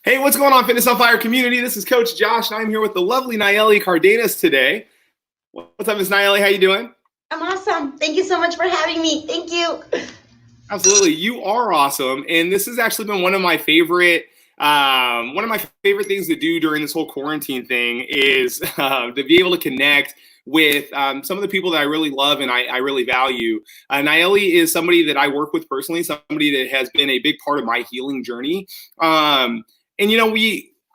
Hey, what's going on, Fitness on Fire community? This is Coach Josh, and I'm here with the lovely Nayelli Cardenas today. What's up, Miss Nayelli? How you doing? I'm awesome. Thank you so much for having me. Thank you. Absolutely, you are awesome, and this has actually been one of my favorite things to do during this whole quarantine thing is to be able to connect with some of the people that I really love and I really value. Nayelli is somebody that I work with personally, somebody that has been a big part of my healing journey. And you know,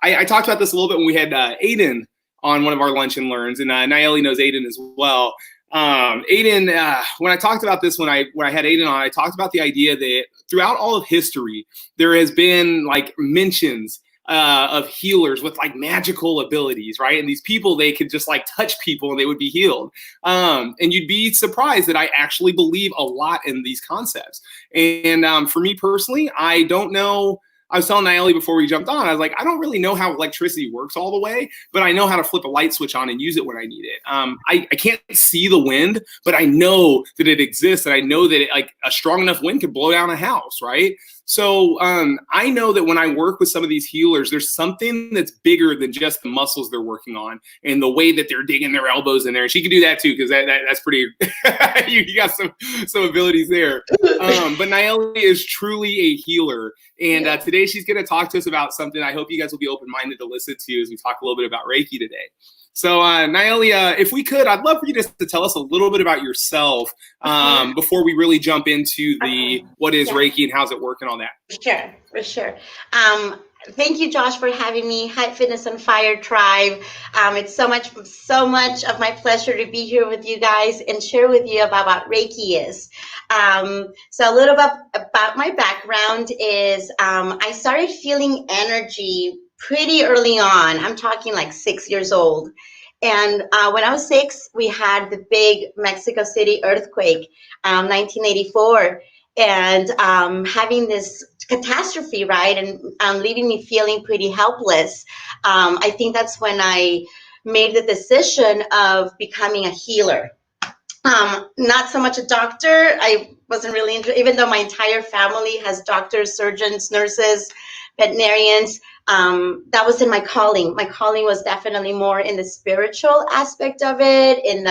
I talked about this a little bit when we had Aiden on one of our lunch and learns, and Nayelli knows Aiden as well. Aiden, when I talked about this, when I had Aiden on, I talked about the idea that throughout all of history, there has been like mentions of healers with like magical abilities, right? And these people, they could just like touch people and they would be healed. And you'd be surprised that I actually believe a lot in these concepts. And for me personally, I don't know. I was telling Nayelli before we jumped on, I was like, I don't really know how electricity works all the way, but I know how to flip a light switch on and use it when I need it. I can't see the wind, but I know that it exists, and I know that like a strong enough wind could blow down a house, right? So I know that when I work with some of these healers, there's something that's bigger than just the muscles they're working on and the way that they're digging their elbows in there. And she can do that too, because that's pretty. you got some abilities there. But Nayelli is truly a healer, and today she's going to talk to us about something I hope you guys will be open-minded to listen to as we talk a little bit about Reiki today. So Nayelli, if we could, I'd love for you just to tell us a little bit about yourself before we really jump into the what is Reiki and how's it work and all that. Sure, for sure. Thank you, Josh, for having me. Hi, Fitness on Fire tribe. It's so much of my pleasure to be here with you guys and share with you about what Reiki is. So a little bit about my background is I started feeling energy pretty early on. I'm talking like 6 years old. And when I was 6, we had the big Mexico City earthquake, 1984. And having this catastrophe, right, and leaving me feeling pretty helpless. I think that's when I made the decision of becoming a healer. Not so much a doctor. I wasn't really interested, even though my entire family has doctors, surgeons, nurses, veterinarians. That wasn't my calling. My calling was definitely more in the spiritual aspect of it, in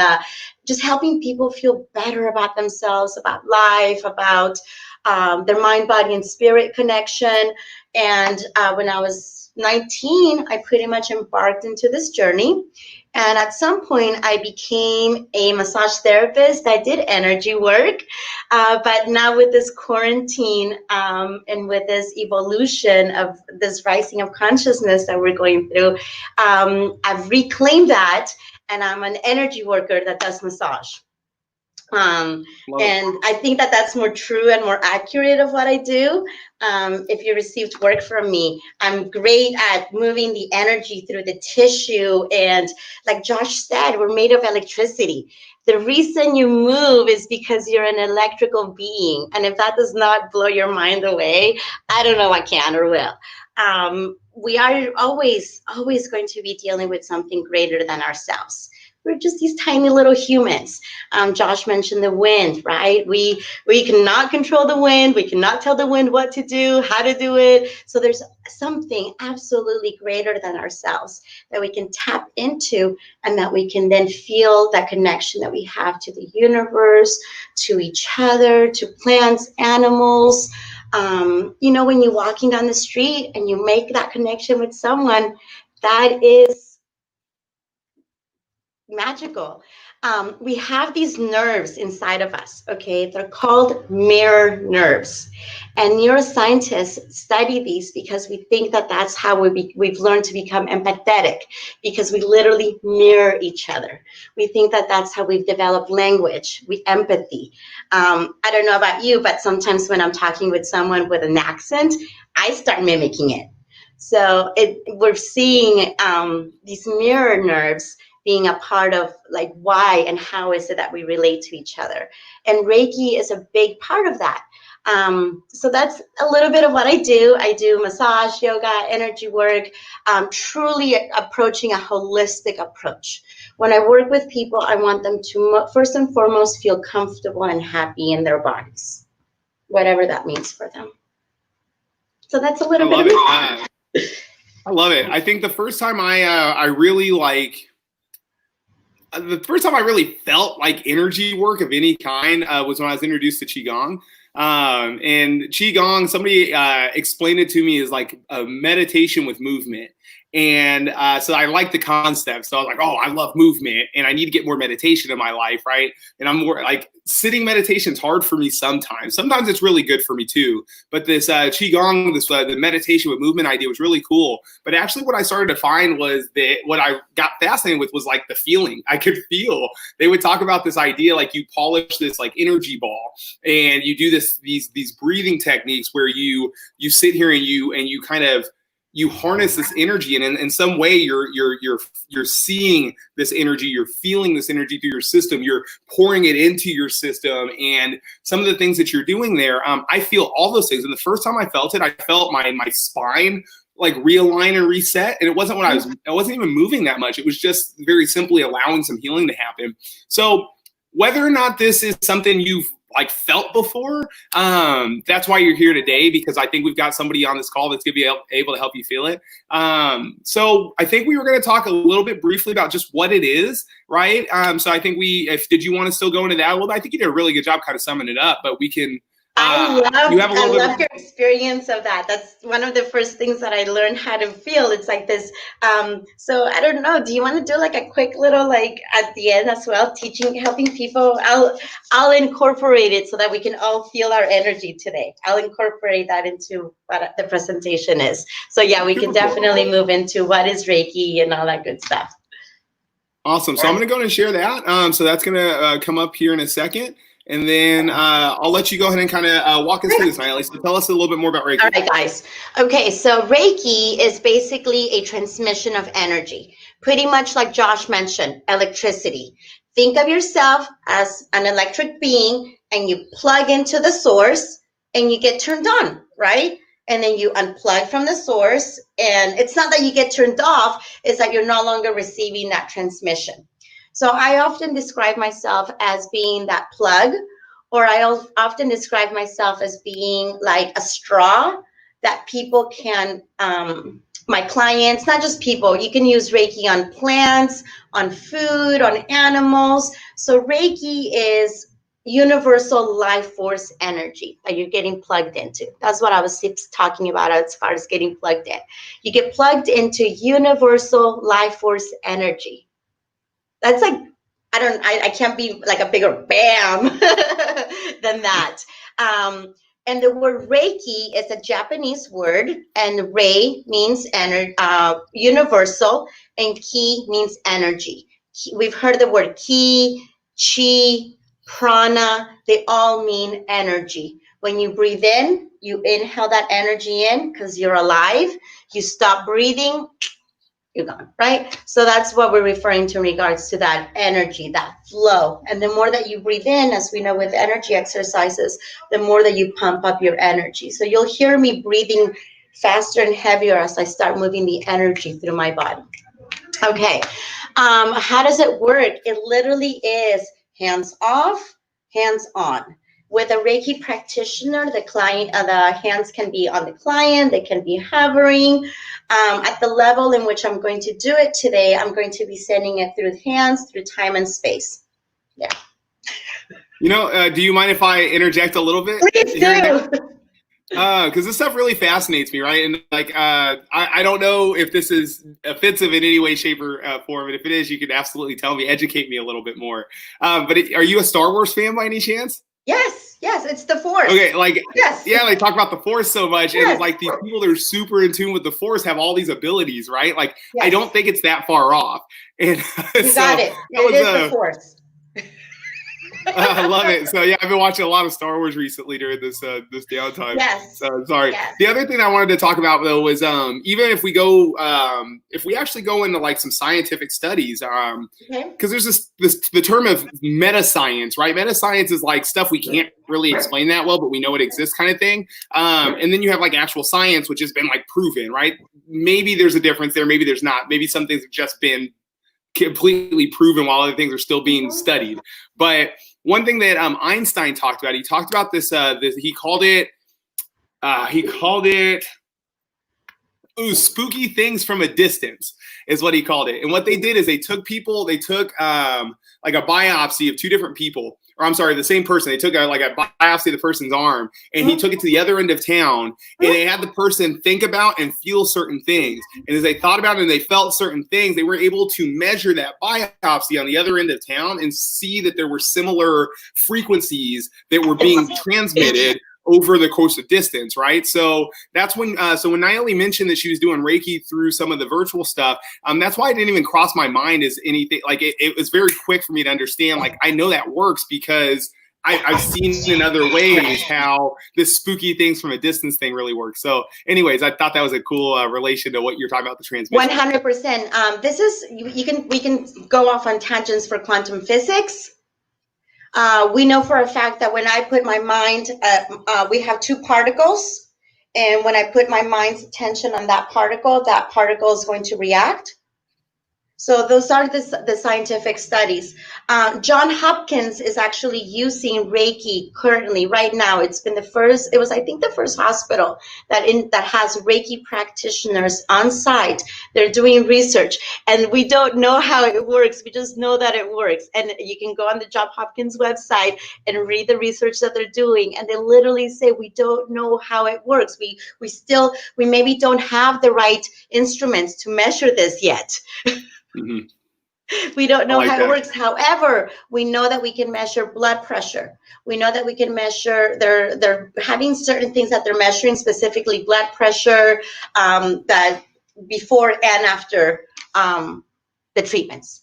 just helping people feel better about themselves, about life, about their mind, body, and spirit connection. And when I was 19, I pretty much embarked into this journey. And at some point, I became a massage therapist. I did energy work, but now with this quarantine and with this evolution of this rising of consciousness that we're going through, I've reclaimed that, and I'm an energy worker that does massage. And I think that that's more true and more accurate of what I do. If you received work from me, I'm great at moving the energy through the tissue. And like Josh said, we're made of electricity. The reason you move is because you're an electrical being. And if that does not blow your mind away, I don't know what can or will. We are always going to be dealing with something greater than ourselves. We're just these tiny little humans. Josh mentioned the wind, right? We cannot control the wind. We cannot tell the wind what to do, how to do it. So there's something absolutely greater than ourselves that we can tap into, and that we can then feel that connection that we have to the universe, to each other, to plants, animals. You know, when you're walking down the street and you make that connection with someone, that is magical. We have these nerves inside of us, okay? They're called mirror nerves. And neuroscientists study these because we think that that's how we've learned to become empathetic, because we literally mirror each other. We think that that's how we've developed language, empathy. I don't know about you, but sometimes when I'm talking with someone with an accent, I start mimicking it. So we're seeing these mirror nerves being a part of like why and how is it that we relate to each other. And Reiki is a big part of that. So that's a little bit of what I do. I do massage, yoga, energy work, truly approaching a holistic approach. When I work with people, I want them to first and foremost feel comfortable and happy in their bodies, whatever that means for them. So that's a little bit of it. I love it. I think the first time I really the first time I really felt like energy work of any kind was when I was introduced to Qigong. And Qigong, somebody explained it to me as like a meditation with movement. And so I like the concept. So I was like, oh, I love movement and I need to get more meditation in my life, right? And I'm more like sitting meditation is hard for me sometimes. Sometimes it's really good for me too. But this Qigong, the meditation with movement idea was really cool. But actually what I started to find was that what I got fascinated with was like the feeling. I could feel. They would talk about this idea like you polish this like energy ball and you do these breathing techniques where you sit here and you kind of you harness this energy, and in some way you're seeing this energy, you're feeling this energy through your system, you're pouring it into your system, and some of the things that you're doing there, I feel all those things. And the first time I felt it, I felt my spine like realign and reset, and it wasn't when I wasn't even moving that much. It was just very simply allowing some healing to happen. So whether or not this is something you've like felt before, that's why you're here today, because I think we've got somebody on this call that's going to be able to help you feel it. So I think we were going to talk a little bit briefly about just what it is, right? So I think did you want to still go into that? Well, I think you did a really good job kind of summing it up, but we can. I love your experience of that. That's one of the first things that I learned how to feel. It's like this. So I don't know. Do you want to do like a quick little like at the end as well, helping people? I'll incorporate it so that we can all feel our energy today. I'll incorporate that into what the presentation is. So yeah, we can definitely move into what is Reiki and all that good stuff. Awesome. So I'm going to go ahead and share that. So that's going to come up here in a second. And then I'll let you go ahead and kind of walk us through this, Nayelli. So tell us a little bit more about Reiki. All right, guys. Okay, so Reiki is basically a transmission of energy, pretty much like Josh mentioned, electricity. Think of yourself as an electric being, and you plug into the source, and you get turned on, right? And then you unplug from the source, and it's not that you get turned off, it's that you're no longer receiving that transmission. So I often describe myself as being that plug, or I often describe myself as being like a straw that people can, my clients, not just people, you can use Reiki on plants, on food, on animals. So Reiki is universal life force energy that you're getting plugged into. That's what I was talking about as far as getting plugged in. You get plugged into universal life force energy. That's like, I can't be like a bigger bam than that. And the word Reiki is a Japanese word, and Rei means universal, and Ki means energy. We've heard the word Ki, Chi, Prana, they all mean energy. When you breathe in, you inhale that energy in because you're alive. You stop breathing, you're gone, right? So that's what we're referring to in regards to that energy, that flow. And the more that you breathe in, as we know with energy exercises, the more that you pump up your energy. So you'll hear me breathing faster and heavier as I start moving the energy through my body. Okay, how does it work? It literally is hands off, hands on. With a Reiki practitioner, the hands can be on the client, they can be hovering. At the level in which I'm going to do it today, I'm going to be sending it through hands, through time and space. Yeah. You know, do you mind if I interject a little bit? Please do. Because this stuff really fascinates me, right? And like, I don't know if this is offensive in any way, shape, or form. And if it is, you can absolutely tell me, educate me a little bit more. But are you a Star Wars fan by any chance? Yes, it's the Force. Okay, like, yes. Yeah, they talk about the Force so much, yes. And like these people that are super in tune with the Force have all these abilities, right? Like, yes. I don't think it's that far off. And you got it. It is the Force. I love it. So yeah, I've been watching a lot of Star Wars recently during this downtime. Yes. So sorry. Yes. The other thing I wanted to talk about though was even if we actually go into like some scientific studies, because there's the term of meta science, right? Meta science is like stuff we can't really explain that well, but we know it exists kind of thing. And then you have like actual science, which has been like proven, right? Maybe there's a difference there, maybe there's not. Maybe some things have just been completely proven while other things are still being studied. But one thing that Einstein talked about, he talked about this he called it spooky things from a distance is what he called it. And what they did is they took like a biopsy of two different people, or I'm sorry, the same person. They took a biopsy of the person's arm, and he took it to the other end of town, and they had the person think about and feel certain things. And as they thought about it and they felt certain things, they were able to measure that biopsy on the other end of town and see that there were similar frequencies that were being transmitted over the course of distance, right? So that's when when Nayelli mentioned that she was doing Reiki through some of the virtual stuff, that's why it didn't even cross my mind as anything. Like it was very quick for me to understand. Like I know that works because I've seen in other ways how this spooky things from a distance thing really works. So anyways, I thought that was a cool relation to what you're talking about, the transmission. 100%. This is, we can go off on tangents for quantum physics. We know for a fact that when I put my mind, we have two particles, and when I put my mind's attention on that particle is going to react. So those are the scientific studies. John Hopkins is actually using Reiki currently, right now. It was I think the first hospital that has Reiki practitioners on site. They're doing research, and we don't know how it works. We just know that it works. And you can go on the John Hopkins website and read the research that they're doing. And they literally say, we don't know how it works. We maybe don't have the right instruments to measure this yet. We don't know how it works. However, we know that we can measure blood pressure. We know that we can measure, they're having certain things that they're measuring, specifically blood pressure, that before and after the treatments.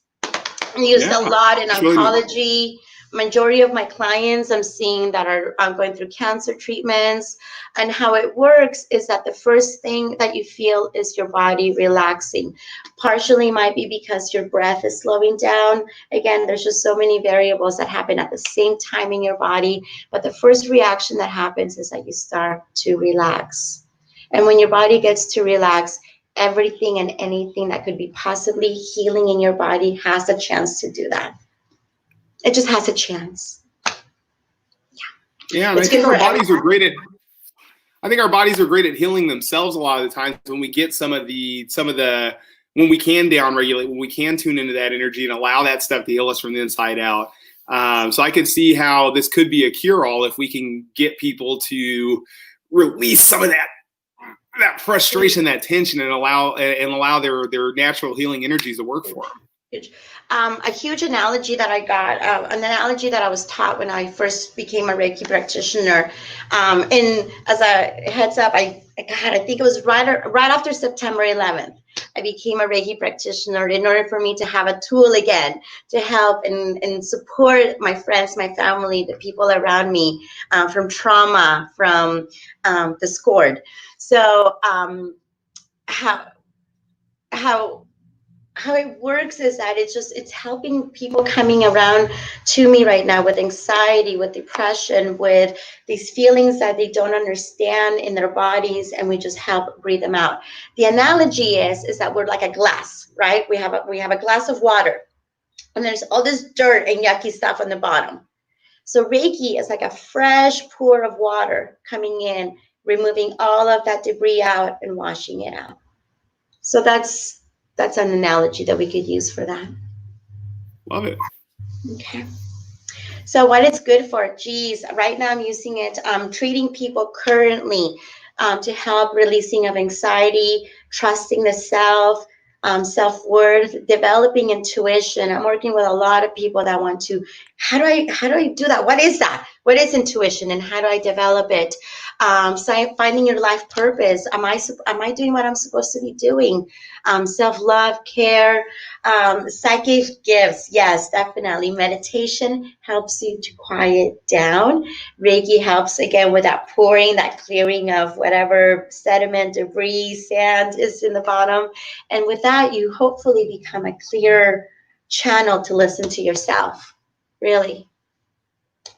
Used a lot in oncology. Majority of my clients I'm seeing that are going through cancer treatments, and how it works is that the first thing that you feel is your body relaxing. Partially might be because your breath is slowing down. Again, there's just so many variables that happen at the same time in your body, but the first reaction that happens is that you start to relax. And when your body gets to relax, everything and anything that could be possibly healing in your body has a chance to do that. It just has a chance. Yeah, and I think our bodies are great at healing themselves a lot of the times when we get some of the when we can downregulate, when we can tune into that energy and allow that stuff to heal us from the inside out. So I could see how this could be a cure-all if we can get people to release some of that frustration, that tension, and allow their natural healing energies to work for them. A huge analogy that I got, an analogy that I was taught when I first became a Reiki practitioner. And as a heads up, I think it was right after September 11th, I became a Reiki practitioner in order for me to have a tool again to help and support my friends, my family, the people around me from trauma, from discord. So how it works is that it's helping people coming around to me right now with anxiety, with depression, with these feelings that they don't understand in their bodies, and we just help breathe them out. The analogy is that we're like a glass, right? We have a glass of water, and there's all this dirt and yucky stuff on the bottom. So Reiki is like a fresh pour of water coming in, removing all of that debris out and washing it out. So that's an analogy that we could use for that. Love it. Okay. So what it's good for, geez, right now I'm using it, treating people currently to help releasing of anxiety, trusting the self, self-worth, developing intuition. I'm working with a lot of people that want to, how do I do that? What is that? What is intuition, and how do I develop it? Finding your life purpose. Am I doing what I'm supposed to be doing? Self-love, care, psychic gifts. Yes, definitely. Meditation helps you to quiet down. Reiki helps again with that pouring, that clearing of whatever sediment, debris, sand is in the bottom. And with that, you hopefully become a clear channel to listen to yourself, really.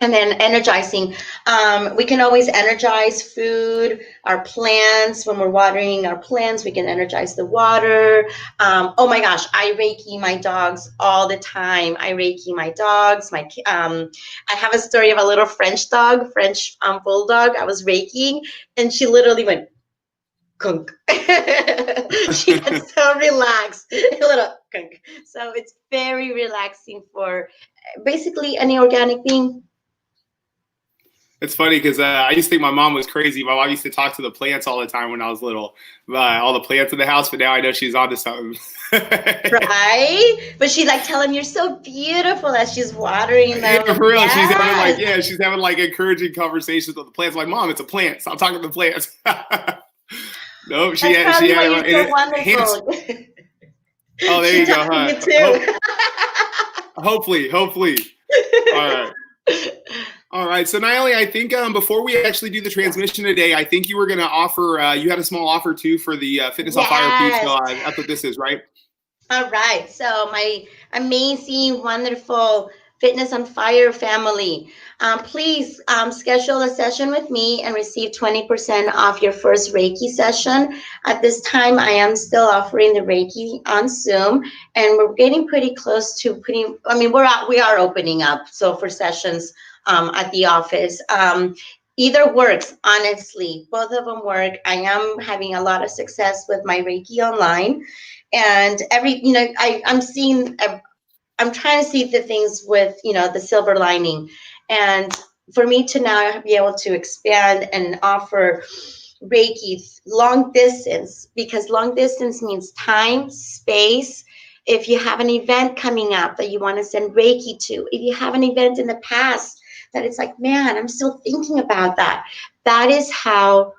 And then energizing. We can always energize food, our plants. When we're watering our plants, we can energize the water. Oh my gosh, I Reiki my dogs all the time. I Reiki my dogs. I have a story of a little French dog, French bulldog. I was Reikiing, and she literally went kunk. She gets so relaxed, a little kunk. So it's very relaxing for basically any organic being. It's funny because I used to think my mom was crazy. My mom used to talk to the plants all the time when I was little, all the plants in the house. But now I know she's onto something. Right? But she like telling you're so beautiful as she's watering them. Yeah, for real. Yes. She's having like encouraging conversations with the plants. Like, Mom, it's a plant. Stop talking to the plants. Nope, That's probably why you're so wonderful. Oh, there She you go. taught Huh? you too. Hopefully. All right. All right. So, Nayelli, I think before we actually do the transmission today, I think you were going to offer, you had a small offer too for the Fitness on Fire piece. So that's what this is, right? All right. So my amazing, wonderful Fitness on Fire family, please schedule a session with me and receive 20% off your first Reiki session. At this time, I am still offering the Reiki on Zoom, and we're getting pretty close to putting, I mean, we are opening up. So for sessions at the office, either works, honestly. Both of them work. I am having a lot of success with my Reiki online. And I'm trying to see the things with, the silver lining. And for me to now be able to expand and offer Reiki long distance, because long distance means time, space. If you have an event coming up that you want to send Reiki to, if you have an event in the past that it's like, man, I'm still thinking about that. That is how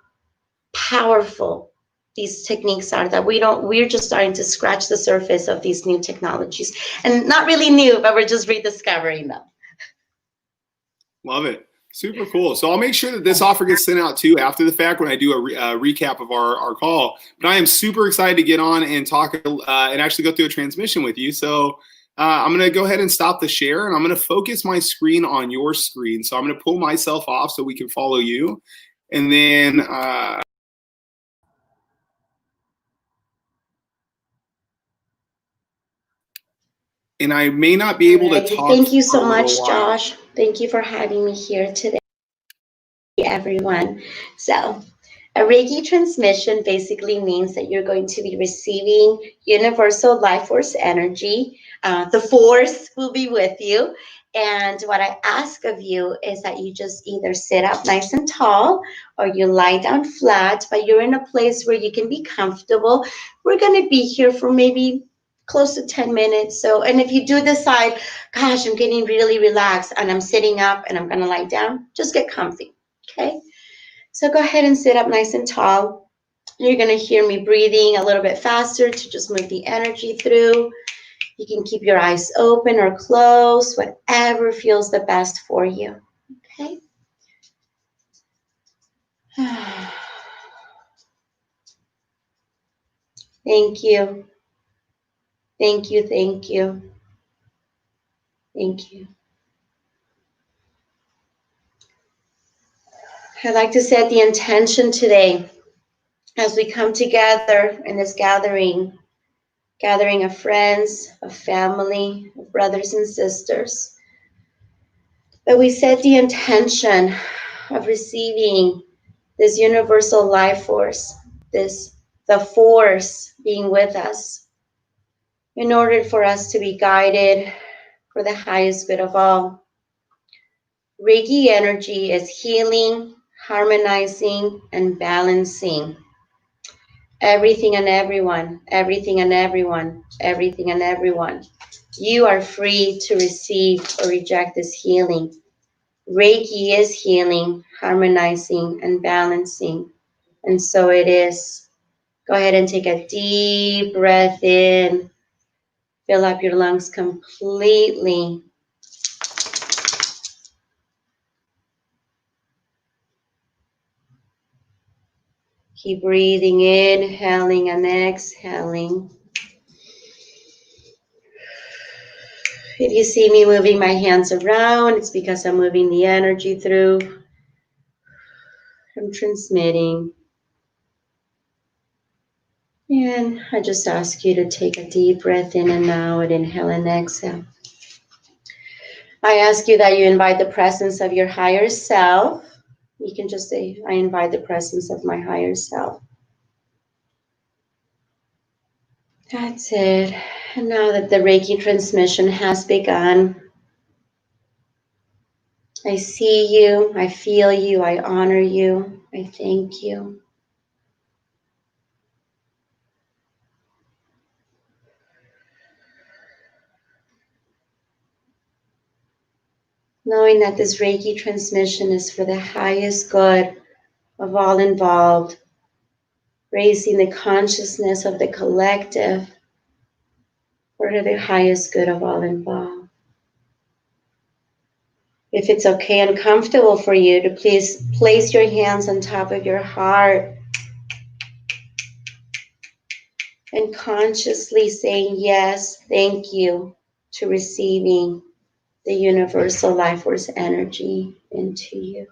powerful these techniques are, that we're just starting to scratch the surface of these new technologies, and not really new, but we're just rediscovering them. Love it. Super cool. So I'll make sure that this offer gets sent out too after the fact when I do a recap of our call. But I am super excited to get on and talk and actually go through a transmission with you. So I'm going to go ahead and stop the share, and I'm going to focus my screen on your screen. So I'm going to pull myself off so we can follow you. And then and I may not be able to talk. Thank you so much, Josh. Thank you for having me here today, everyone. So a Reiki transmission basically means that you're going to be receiving universal life force energy. The force will be with you. And what I ask of you is that you just either sit up nice and tall or you lie down flat, but you're in a place where you can be comfortable. We're going to be here for maybe close to 10 minutes. So, and if you do decide, gosh, I'm getting really relaxed and I'm sitting up and I'm going to lie down, just get comfy. Okay. So go ahead and sit up nice and tall. You're going to hear me breathing a little bit faster to just move the energy through. You can keep your eyes open or closed, whatever feels the best for you. Okay. Thank you. Thank you. Thank you. Thank you. I'd like to set the intention today as we come together in this gathering of friends, of family, of brothers and sisters, that we set the intention of receiving this universal life force, the force being with us, in order for us to be guided for the highest good of all. Reiki energy is healing, harmonizing, and balancing everything and everyone, everything and everyone, everything and everyone. You are free to receive or reject this healing. Reiki is healing, harmonizing, and balancing. And so it is. Go ahead and take a deep breath in. Fill up your lungs completely. Keep breathing, inhaling and exhaling. If you see me moving my hands around, it's because I'm moving the energy through. I'm transmitting. And I just ask you to take a deep breath in and out, inhale and exhale. I ask you that you invite the presence of your higher self. You can just say, I invite the presence of my higher self. That's it. And now that the Reiki transmission has begun, I see you, I feel you, I honor you, I thank you. Knowing that this Reiki transmission is for the highest good of all involved, raising the consciousness of the collective for the highest good of all involved. If it's okay and comfortable for you to please place your hands on top of your heart and consciously saying yes, thank you, to receiving the universal life force energy into you.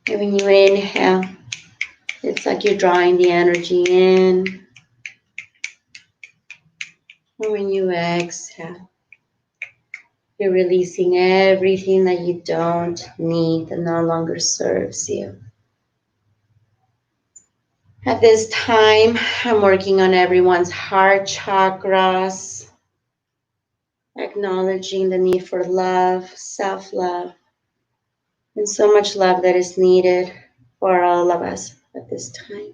And when you inhale, it's like you're drawing the energy in. And when you exhale, you're releasing everything that you don't need, that no longer serves you. At this time, I'm working on everyone's heart chakras, acknowledging the need for love, self-love, and so much love that is needed for all of us at this time.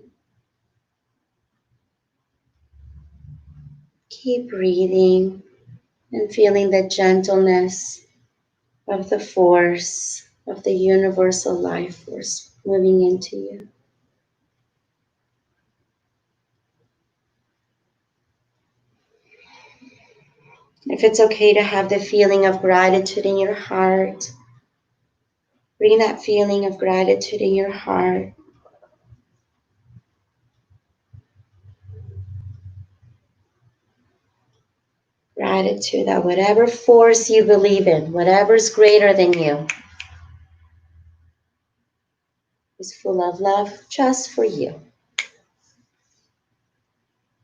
Keep breathing and feeling the gentleness of the force, of the universal life force moving into you. If it's okay to have the feeling of gratitude in your heart, bring that feeling of gratitude in your heart. Gratitude that whatever force you believe in, whatever's greater than you, is full of love just for you.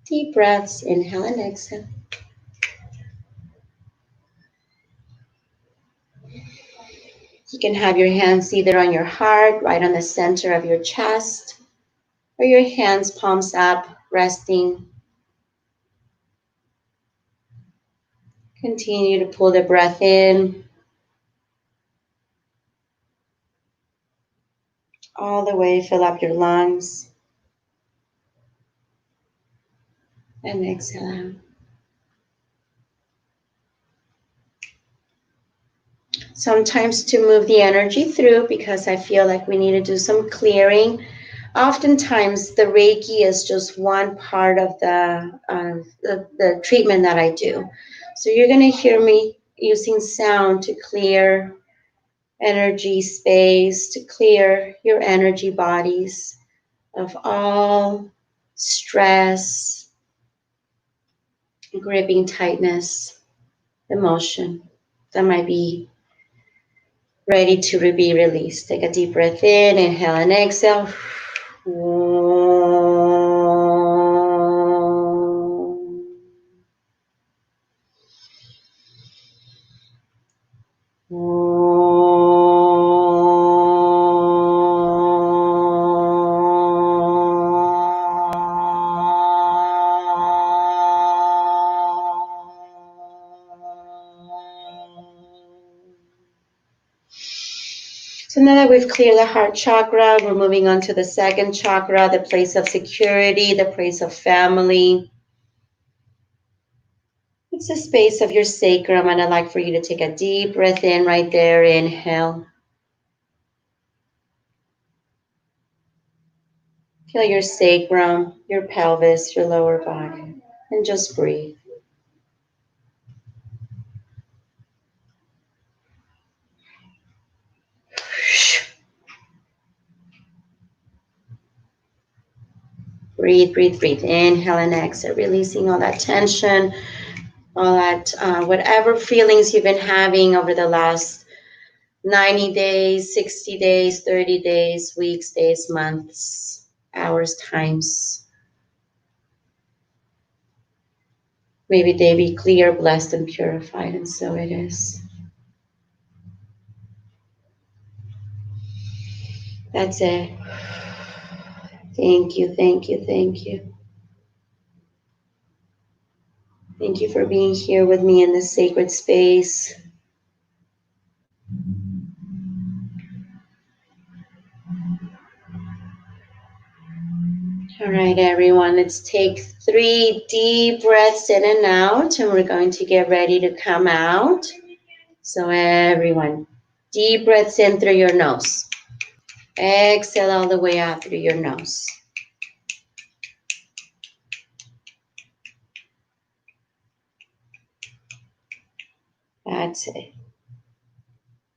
Deep breaths, inhale and exhale. You can have your hands either on your heart, right on the center of your chest, or your hands palms up, resting. Continue to pull the breath in, all the way, fill up your lungs, and exhale out. Sometimes to move the energy through, because I feel like we need to do some clearing. Oftentimes the Reiki is just one part of the treatment that I do. So you're going to hear me using sound to clear energy space, to clear your energy bodies of all stress, gripping tightness, emotion that might be ready to be released. Take a deep breath in, inhale and exhale. So now that we've cleared the heart chakra, we're moving on to the second chakra, the place of security, the place of family. It's the space of your sacrum, and I'd like for you to take a deep breath in right there. Inhale. Feel your sacrum, your pelvis, your lower body, and just breathe. Breathe, breathe, breathe. Inhale and exhale, releasing all that tension, all that whatever feelings you've been having over the last 90 days, 60 days, 30 days, weeks, days, months, hours, times. Maybe they be clear, blessed, and purified, and so it is. That's it. Thank you, thank you, thank you. Thank you for being here with me in this sacred space. All right, everyone, let's take 3 deep breaths in and out, and we're going to get ready to come out. So everyone, deep breaths in through your nose. Exhale all the way out through your nose. That's it.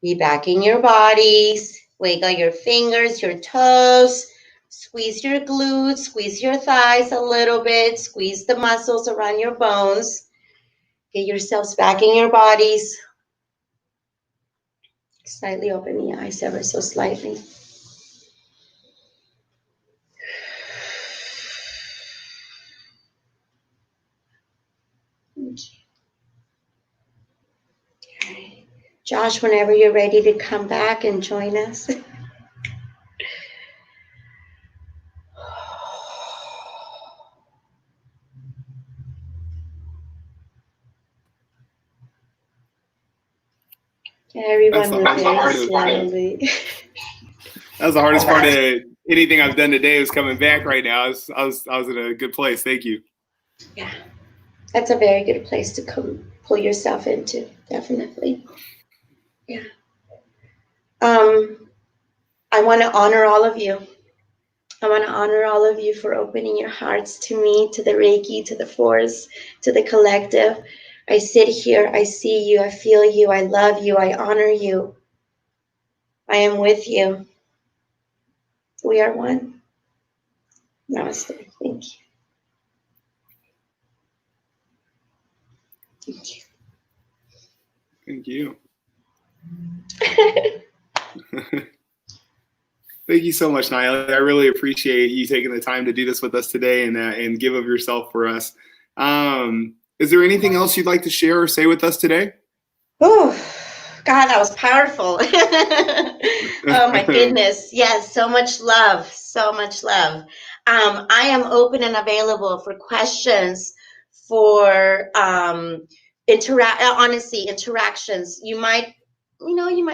Be back in your bodies. Wiggle your fingers, your toes. Squeeze your glutes, squeeze your thighs a little bit. Squeeze the muscles around your bones. Get yourselves back in your bodies. Slightly open the eyes ever so slightly. Okay. Josh, whenever you're ready to come back and join us. Everyone move very slowly. That was the hardest part of anything I've done today was coming back right now. I was in a good place. Thank you. Yeah, that's a very good place to come pull yourself into. Definitely. Yeah. I want to honor all of you. I want to honor all of you for opening your hearts to me, to the Reiki, to the Force, to the collective. I sit here, I see you, I feel you, I love you, I honor you. I am with you. We are one. Namaste. Thank you. Thank you. Thank you. Thank you so much, Nayelli. I really appreciate you taking the time to do this with us today and give of yourself for us. Is there anything else you'd like to share or say with us today? Oh, God, that was powerful. Oh, my goodness. Yes, so much love. So much love. I am open and available for questions, for interactions. You might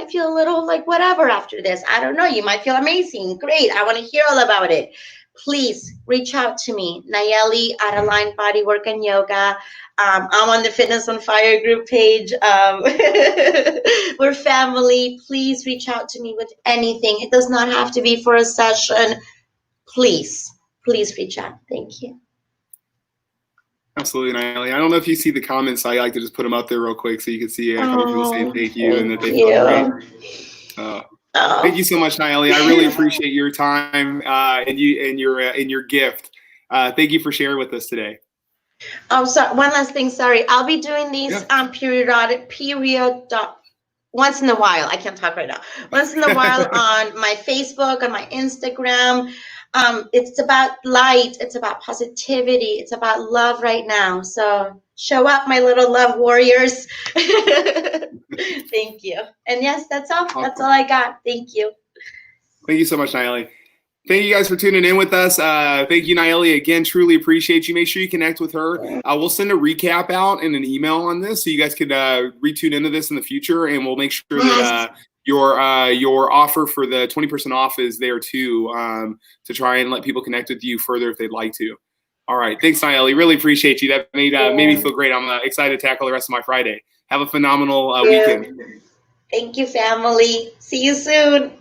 feel a little like whatever after this. I don't know. You might feel amazing. Great. I want to hear all about it. Please reach out to me. Nayelli at Aligned Bodywork and Yoga. I'm on the Fitness on Fire group page. We're family. Please reach out to me with anything. It does not have to be for a session. Please reach out. Thank you. Absolutely, Nayelli. I don't know if you see the comments. I like to just put them out there real quick so you can see a couple people saying thank you and that they feel great. Thank you so much, Nayelli. I really appreciate your time and your gift. Thank you for sharing with us today. Oh, sorry. One last thing. Sorry, I'll be doing these period once in a while. I can't talk right now. Once in a while on my Facebook, on my Instagram. It's about light. It's about positivity. It's about love right now. So show up, my little love warriors. Thank you. And yes, that's all. Awesome. That's all I got. Thank you. Thank you so much, Nayelli. Thank you guys for tuning in with us. Thank you, Nayelli. Again, truly appreciate you. Make sure you connect with her. We'll send a recap out in an email on this so you guys could retune into this in the future, and we'll make sure that your offer for the 20% off is there too, to try and let people connect with you further if they'd like to. All right. Thanks, Nayelli. Really appreciate you. That made me feel great. I'm excited to tackle the rest of my Friday. Have a phenomenal weekend. Thank you, family. See you soon.